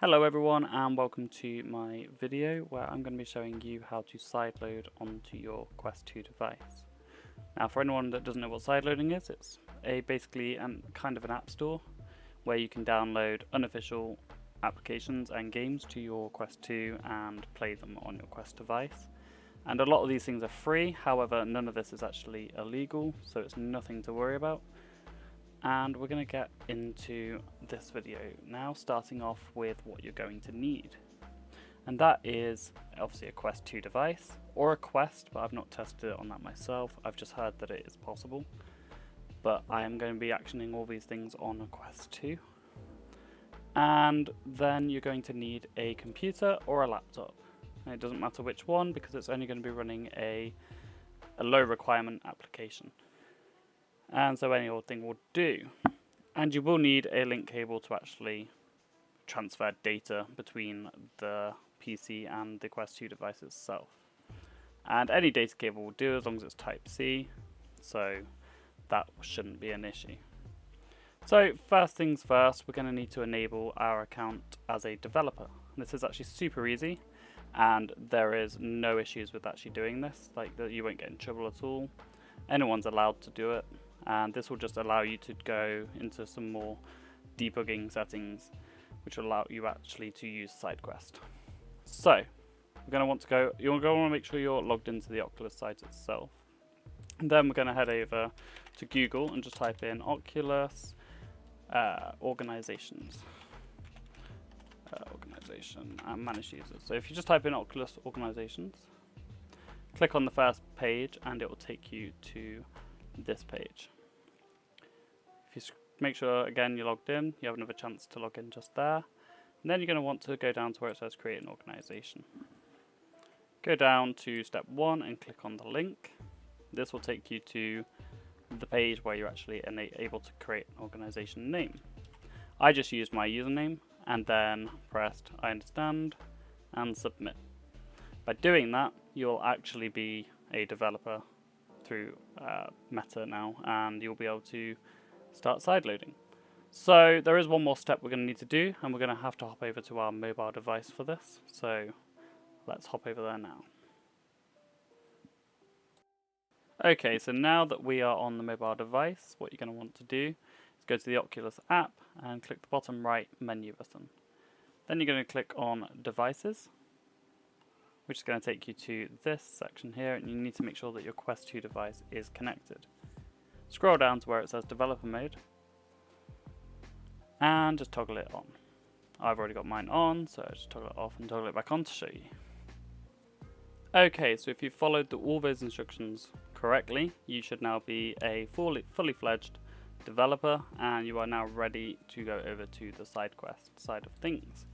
Hello everyone and welcome to my video where I'm going to be showing you how to sideload onto your Quest 2 device. Now for anyone that doesn't know what sideloading is, it's basically kind of an app store where you can download unofficial applications and games to your Quest 2 and play them on your Quest device. And a lot of these things are free, however none of this is actually illegal, so it's nothing to worry about. And we're going to get into this video now, starting off with what you're going to need. And that is obviously a Quest 2 device, or a Quest, but I've not tested it on that myself. I've just heard that it is possible. But I am going to be actioning all these things on a Quest 2. And then you're going to need a computer or a laptop. And it doesn't matter which one, because it's only going to be running a low requirement application. And so any old thing will do. And you will need a link cable to actually transfer data between the PC and the Quest 2 device itself. And any data cable will do as long as it's Type-C, so that shouldn't be an issue. So first things first, we're going to need to enable our account as a developer. This is actually super easy, and there is no issues with actually doing this, like that you won't get in trouble at all. Anyone's allowed to do it. And this will just allow you to go into some more debugging settings, which will allow you actually to use SideQuest. So we're going to want to go. You're going to want to make sure you're logged into the Oculus site itself. And then we're going to head over to Google and just type in Oculus organizations, organization and manage users. So if you just type in Oculus organizations, click on the first page, and it will take you to this page. If you make sure again you're logged in, you have another chance to log in just there. And then you're going to want to go down to where it says create an organization. Go down to step 1 and click on the link. This will take you to the page where you're actually able to create an organization name. I just used my username and then pressed I understand and submit. By doing that, you'll actually be a developer through Meta now, and you'll be able to start sideloading. So there is one more step we're going to need to do, and we're going to have to hop over to our mobile device for this. So let's hop over there now. Okay, so now that we are on the mobile device, what you're going to want to do is go to the Oculus app and click the bottom right menu button. Then you're going to click on Devices, which is going to take you to this section here, and you need to make sure that your Quest 2 device is connected. Scroll down to where it says Developer Mode, and just toggle it on. I've already got mine on, so I just toggle it off and toggle it back on to show you. Okay, so if you followed all those instructions correctly, you should now be a fully fledged developer, and you are now ready to go over to the SideQuest side of things.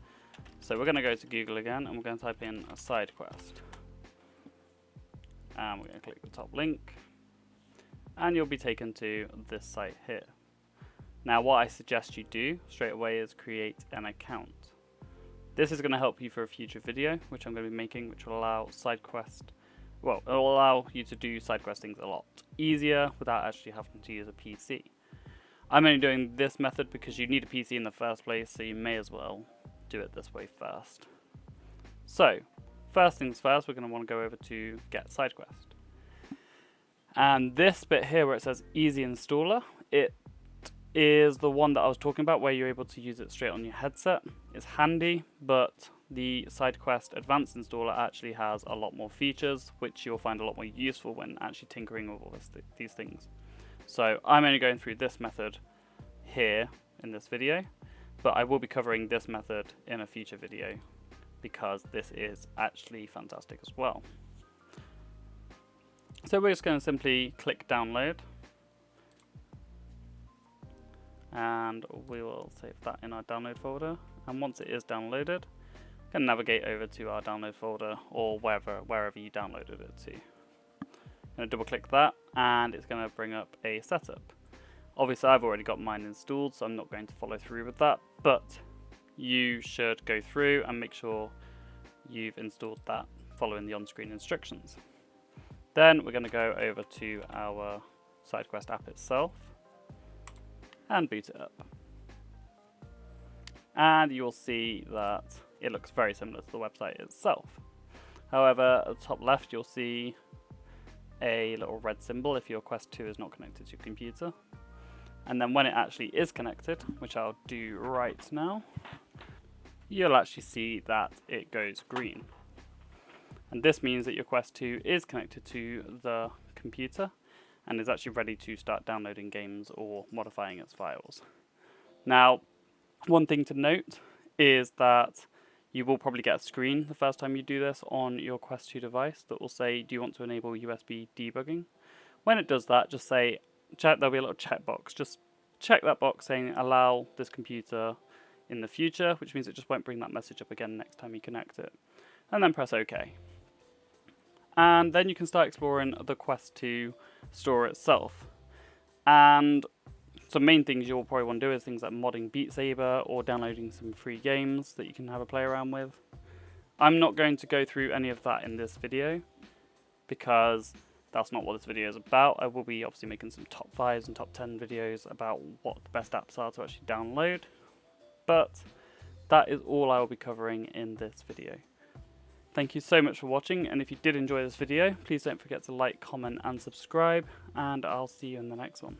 So we're going to go to Google again, and we're going to type in SideQuest. And we're going to click the top link, and you'll be taken to this site here. Now what I suggest you do straight away is create an account. This is going to help you for a future video, which I'm going to be making, which will allow SideQuest, well, it will allow you to do SideQuest things a lot easier without actually having to use a PC. I'm only doing this method because you need a PC in the first place, so you may as well do it this way first. So first things first, we're going to want to go over to Get SideQuest. And this bit here where it says Easy Installer, it is the one that I was talking about where you're able to use it straight on your headset. It's handy, but the SideQuest Advanced Installer actually has a lot more features, which you'll find a lot more useful when actually tinkering with all these things. So I'm only going through this method here in this video, but I will be covering this method in a future video because this is actually fantastic as well. So we're just going to simply click download, and we will save that in our download folder. And once it is downloaded, we can navigate over to our download folder or wherever you downloaded it to. I'm going to double click that, and it's going to bring up a setup. Obviously I've already got mine installed, so I'm not going to follow through with that, but you should go through and make sure you've installed that following the on-screen instructions. Then we're going to go over to our SideQuest app itself and boot it up. and you'll see that it looks very similar to the website itself. However, at the top left you'll see a little red symbol if your Quest 2 is not connected to your computer. And then when it actually is connected, which I'll do right now, you'll actually see that it goes green. And this means that your Quest 2 is connected to the computer and is actually ready to start downloading games or modifying its files. Now, one thing to note is that you will probably get a screen the first time you do this on your Quest 2 device that will say, do you want to enable USB debugging? When it does that, just say, there'll be a little checkbox. Just check that box saying allow this computer in the future, which means it just won't bring that message up again next time you connect it. And then press OK. And then you can start exploring the Quest 2 store itself. And some main things you'll probably want to do is things like modding Beat Saber or downloading some free games that you can have a play around with. I'm not going to go through any of that in this video because that's not what this video is about. I will be obviously making some top 5s and top 10 videos about what the best apps are to actually download. But that is all I will be covering in this video. Thank you so much for watching, and if you did enjoy this video, please don't forget to like, comment and subscribe, and I'll see you in the next one.